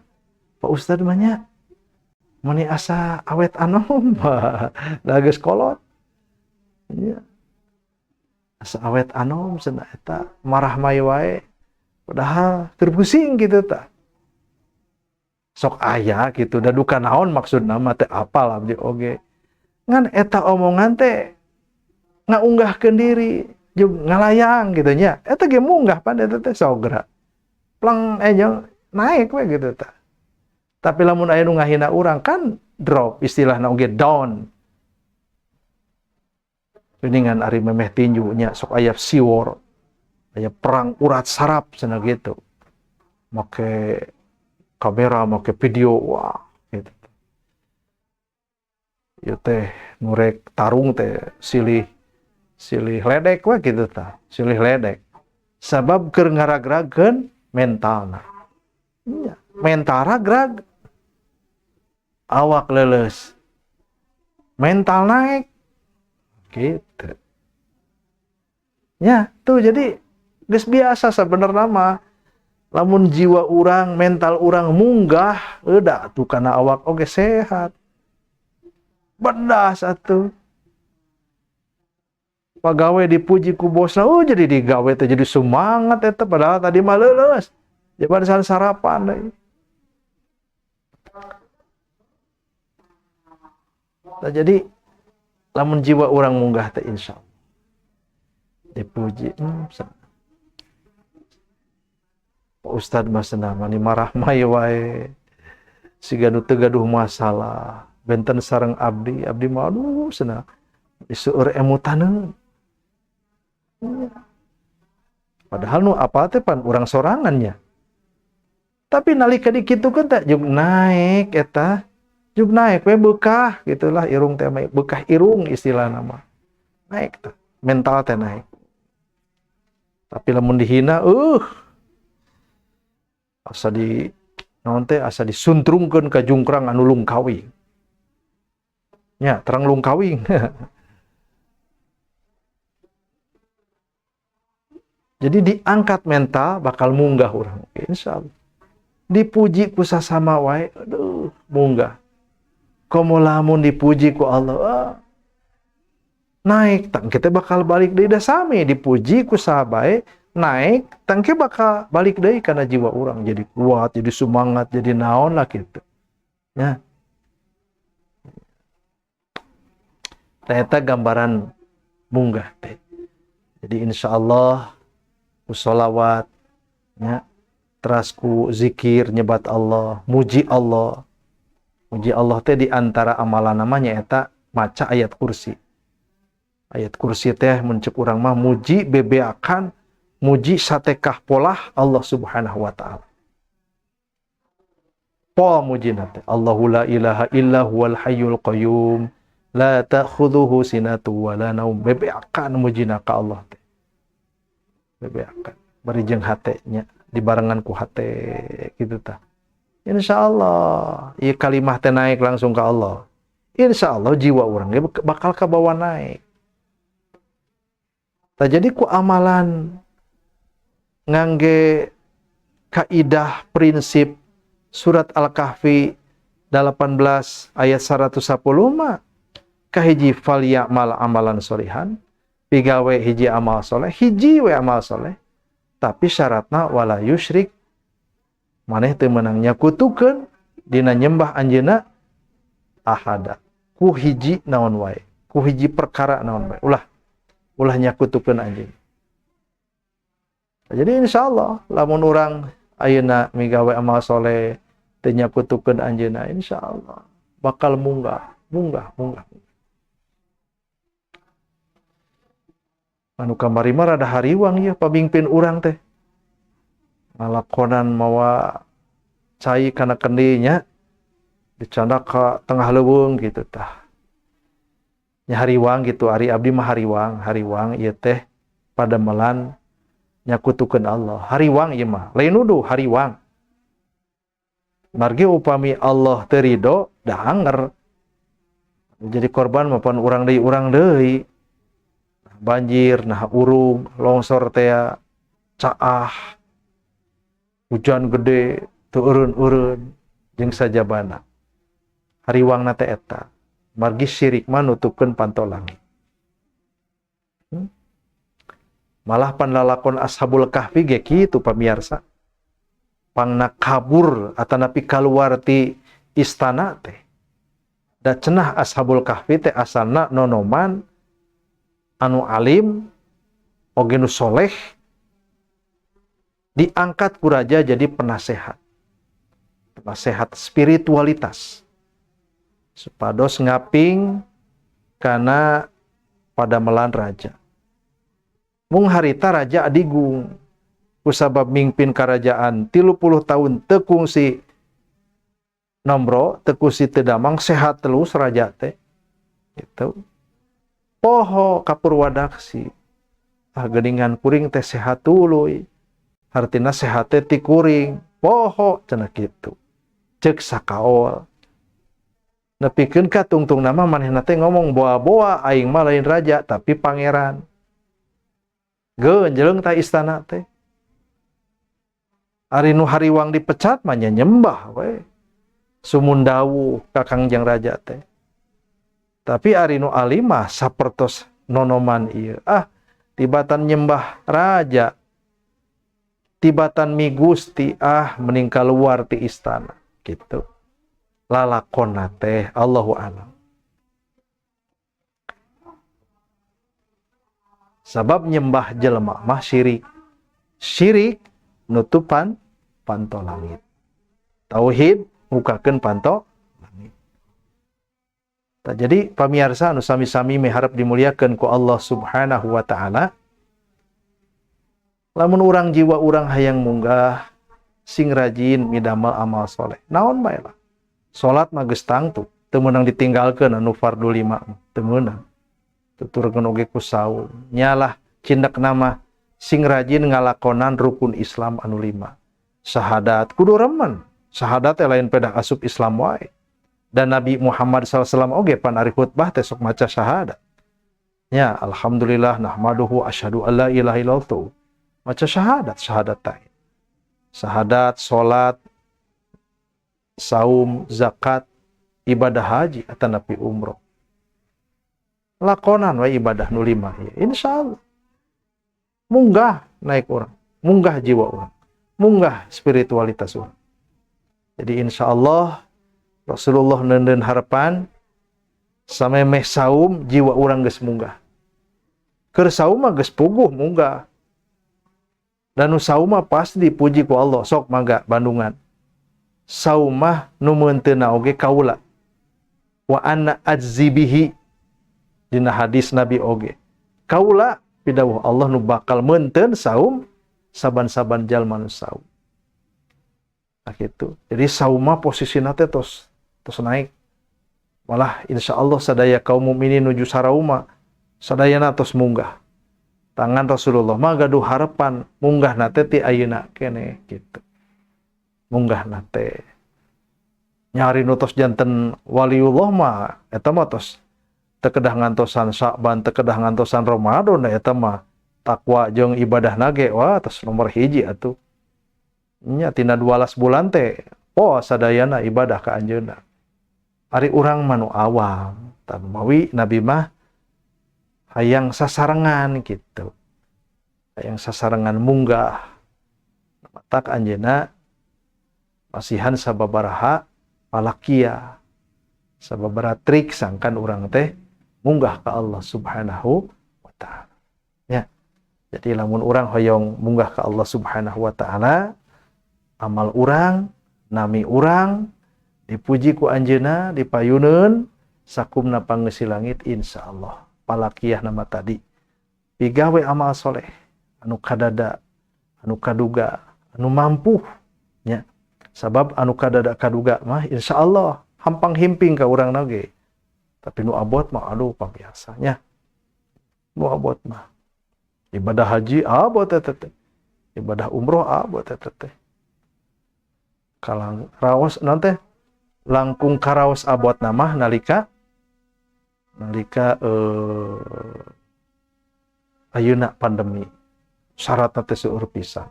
Pak Ustad mah nya meni asa awet anom da geus kolot. Nya. Asa awet anom cenah eta marah mai wae. Padahal keur pusing kitu tah. Sok aya kitu da duka naon maksudna mah teh apal abdi oge. Ngan eta omongan teh ngaunggahkeun diri jeung ngalayang gitu nya. Eta ge munggah pan eta teh sogera. Plang naik we gitu tah. Tapi lamun aya nu ngahina urang kan drop, istilahna oge down. Geningan ari memeh tinju nya sok aya siwor, aya perang urat sarap cenah gitu. Make kamera, make video, wah gitu. Ieu teh nurek tarung teh silih ledek we gitu tah, silih ledek. Sabab keur ngaragrageun mentalna. Iya, mental ragrag. Awak leuleus. Mental naik. Gitu. Ya, tuh jadi geus biasa sabenerna mah. Lamun jiwa urang, mental urang munggah, euda tuh kana awak oge sehat. Bedas atuh. Pagawe dipuji ku bosna, jadi digawe teh jadi semangat eta padahal tadi mah leuleus. Jaman sarapan deui. Nah, jadi lamun jiwa urang munggah teh insyaallah dipuji. Pak Ustad mah cenah mani marah mah wae. Siga nu teu gaduh masalah. Benten sareng abdi mah aduh cenah. Diseueur emutaneun. Padahal nu apa teh pan urang sorangannya. Tapi nalika dikitukeun teh juk naik eta. Juk naik we bekah gitulah irung teh bekah irung istilahna mah. Naik teh. Mental teh naik. Tapi lamun dihina asa di naon teh asa disuntrungkeun ka jungkrang anu lungkawing. Nya, terang lungkawing. Jadi diangkat mental bakal munggah urang. Insyaallah. Dipuji ku sasama wae, aduh, munggah. Komo lamun dipuji ku Allah, naik, tang kita bakal balik deui da sami dipuji ku sahabae, naik, tang kita bakal balik deui kana jiwa urang jadi kuat, jadi semangat, jadi naon lah kitu. Ya. Eta gambaran munggah teh. Jadi insyaallah ku sholawat nya teras ku zikir nyebat Allah, muji Allah. Muji Allah teh di antara amalan namanya eta maca ayat kursi. Ayat kursi teh muncul urang mah muji bebeakan, muji satekah polah Allah Subhanahu wa taala. Poal mujina teh Allahu la ilaha illa huwal hayyul qayyum la ta'khudhuhu sinatu wa la naum. Bebeakan mujina ka Allah teh. Bebeakan bari jeung hate nya dibarengan ku hate gitu tah. Insyaallah ieu kalimah teh naik langsung ke Allah. Insyaallah jiwa urang ge bakal kabawa naik. Tah jadi ku amalan ngangge kaidah prinsip surat Al-Kahfi 18 ayat 110 mah kahiji falyamal amalan sholihan, pigawe hiji amal soleh, hiji we amal soleh. Tapi syaratna wala yusyrik, maneh teu meunang nyakutukeun dina nyembah anjeunna ahada. Ku hiji naon wae, ku hiji perkara naon wae. Ulah nyakutukeun anjeun. Jadi insyaallah lamun urang ayeuna migawe amal soleh teu nyakutukeun anjeunna, insyaallah bakal munggah. Anu kamari mah rada hariwang ya pamimpin urang teh. Ngalakonan mawa cai kana kendinya dicanda ka tengah leuweung gitu tah. Nya hariwang gitu, ari abdi mah hariwang ieu teh pademelan nyakutukeun Allah. Hariwang ieu mah, lain nuduh hariwang. Margi upami Allah teu ridho da anger. Jadi korban mah pan urang deui. Banjir, nah urung, longsor teh caah, hujan gede, teu eureun-eureun jeung sajabana. Hariwangna teh eta. Margi syirik mah nutupkeun pantolang. Malah panlalakon Ashabul Kahfi ge kitu pamirsa. Pangna kabur atanapi kaluar ti istana teh. Da cenah Ashabul Kahfi teh asalna nonoman anu alim, oge nu soleh, diangkat ku raja jadi penasehat. penasehat spiritualitas supados ngaping karena pada melan raja. Mung harita raja adigung kusabab mingpin kerajaan 30 tahun tekung si nombro tekung si tedamang sehat telus raja teh gitu. Poho kapurwadaksi geningan kuring teh sehat tuluy artina sehat teh ti kuring poho cenah kitu ceuk sakaol nepikeun ka tungtung nama manehna teh ngomong boa-boa aing mah lain raja tapi pangeran geunjleung ta istana teh ari nu hariwang dipecat mah nya nyembah we sumun dawuh ka Kangjeng raja teh tapi ari nu alimah sapertos nonoman ieu tibatan nyembah raja tibatan mi Gusti mending keluar ti istana gitu lalakonna teh Allahu a'lam. Sabab nyembah jelema mah syirik nutupan panto langit, tauhid mukakeun panto langit. Jadi pamirsa anu sami-sami miharep dimuliakeun ku Allah Subhanahu wa taala, lamun urang jiwa urang hayang munggah sing rajin midamel amal soleh naon bae lah. Salat mah geus tangtu teu meunang ditinggalkeun anu fardu 5 teu meunang tuturkeun oge ku saum nyalah cindak nama sing rajin ngalakonan rukun Islam anu 5 syahadat kudu remen syahadat lain pedah asup Islam wae dan Nabi Muhammad SAW oge pan ari khutbah teh sok maca syahadat nya alhamdulillah nahmaduhu asyhadu alla ilaha illallah maca syahadat tain syahadat salat saum zakat ibadah haji atau napi umroh lakonan wae ibadah nu 5 insyaallah munggah naik orang munggah jiwa orang munggah spiritualitas orang jadi insyaallah Rasulullah neundeun harapan samemeh saum jiwa orang geus munggah keur saum mah geus puguh munggah dan nu saum mah pasti dipuji ku Allah sok mangga Bandungan saum mah nu meunteuna oge kaula wa anna ajzibihi dina hadis Nabi oge kaula pidawuh Allah nu bakal meunteun saum saban-saban jalma nu saum. Nah gitu. Jadi saum mah posisina teh tos naik. Malah insyaallah sadaya kaum mukminin nuju sarauma sadayana tos munggah. Tangan Rasulullah mah gaduh harapan munggah nate ti ayeuna kene gitu. Munggah nate. Nyari nutos janten waliullah mah eta mah tos teu kedah ngantosan Sa'ban, teu kedah ngantosan Ramadan eta mah takwa jeung ibadah nage wah tos nomor hiji atuh. Nya tina 12 bulan teh sadayana ibadah ka anjeunna. Ari urang mah nu awam, tan mawi Nabi mah hayang sasarengan gitu. Hayang sasarengan munggah. Tak anjeunna masihan sababaraha palakia. Sababaraha trik sangkan urang teh munggah ka Allah Subhanahu wa taala. Ya. Jadi lamun urang hoyong munggah ka Allah Subhanahu wa taala, amal urang, nami urang dipuji ku anjeunna, dipayuneun sakumna pangeusih langit insyaallah. Palakiah nama tadi. Pigawe amal soleh anu kadada, anu kaduga, anu mampu nya. Sabab anu kadada kaduga mah insyaallah hampang himping ka urang nage. Tapi nu abot mah aduh pambiasanya. Nu abot mah ibadah haji abot teh. Ibadah umroh abot teh. Kalang raos nanti langkung karaos abot nama nalika ayeuna pandemi syaratna teh seueur pisan.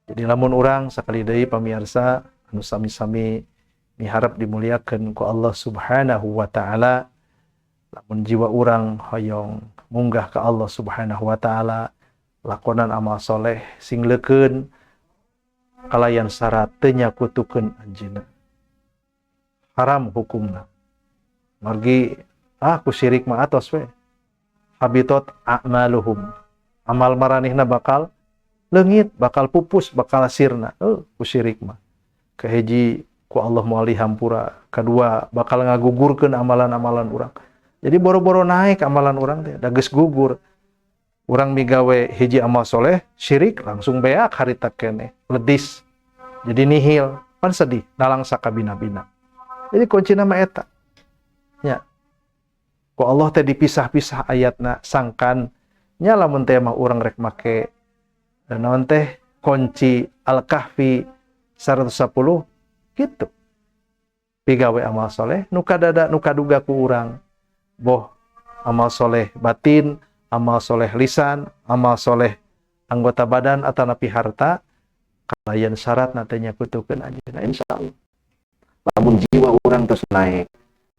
Jadi lamun urang sakali deui pamirsa anu sami-sami miharep dimuliakeun ku Allah Subhanahu wa taala, lamun jiwa urang hoyong munggah ka Allah Subhanahu wa taala, lakonan amal soleh sing leukeun kalayan syarat teu nyakutukeun anjeunna. Haram hukumna. Margi ku syirik mah atos we. Habitat a'maluhum. Amal maranihna bakal leungit bakal pupus, bakal sirna. Ku syirik mah. Kahiji ku Allah moal dihampura, kedua bakal ngagugurkeun amalan-amalan urang. Jadi boro-boro naik amalan urang teh, da geus gugur. Urang migawe hiji amal soleh, syirik langsung beak harita keneh, ledis. Jadi nihil, pan sedih, dalang sakabina-bina. Jadi kuncina mah eta. Nya. Ku Allah teh dipisah-pisah ayatna sangkan nya lamun teh mah urang rek make dan naon teh kunci Al-Kahfi 110 gitu. Pigawe amal soleh nu kadada nu kaduga ku urang. Boh amal soleh batin, amal soleh lisan, amal soleh anggota badan atau napi harta kalayan syarat nantinya kutukeun anjeunna insyaallah. Lamun jiwa orang terus naik,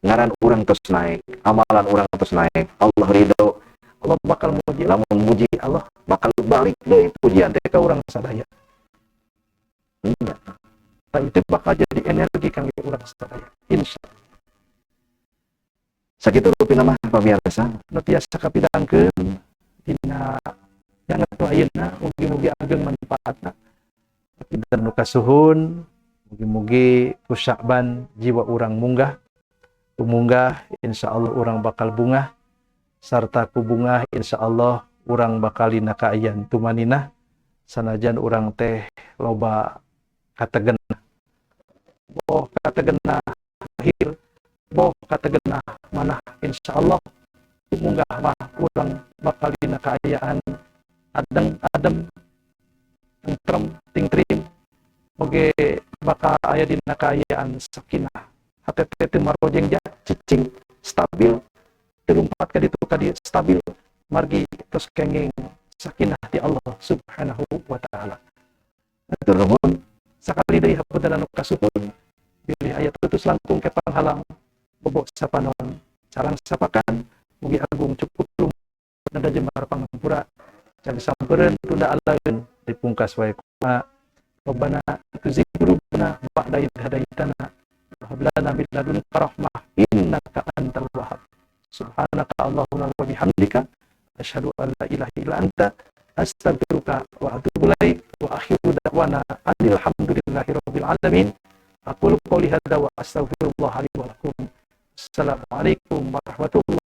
ngaran orang terus naik, amalan orang terus naik, Allah ridho, Allah bakal muji. Lamun muji Allah bakal balik deui pujian teh ka urang sadaya. Itu bakal jadi energi kangge urang sadaya. Insyaallah. Sakitu rupina mah pamirsa, nu tiasa kapidangkeun dina jangan tu ayeuna mugi-mugi ageng manfaatna. Dan nu kasuhun mugi-mugi ku Sya'ban jiwa urang munggah. Ku munggah insyaallah urang bakal bungah sarta ku bungah insyaallah urang bakal dina kaayan tumaninah sanajan urang teh loba kategenah. Boh kategenah lahir, boh kategenah manah insyaallah ku munggah mah urang bakal dina kaayaan adem tentrem tingtrim oge bakal aya dina kaayaan sakinah hate teh marojeng cicing stabil terumpat ka ditu ka dieu stabil margi tos kenging sakinah ti Allah subhanahu wa ta'ala. Atur nuhun Sakali deui hapunten anu kasuhun bilih aya tutus langkung ke panghalang bobo sapanon sareng sapakan mugi agung cukup lumut nada jembar pangampura can sampeureun tunda alaeun dipungkas wae kumaha Rabbana tuzighrubna ba'da idh hadaitana wa hab lana min ladunka rahmah innaka antal wahhab. Subhanaka Allahumma wa bihamdika asyhadu an la ilaha illa anta astaghfiruka wa atubu ilaik wa akhiru da'wana alhamdulillahi rabbil alamin. Aqulu qouli hadza wa astaghfirullah li wa lakum. Assalamualaikum warahmatullahi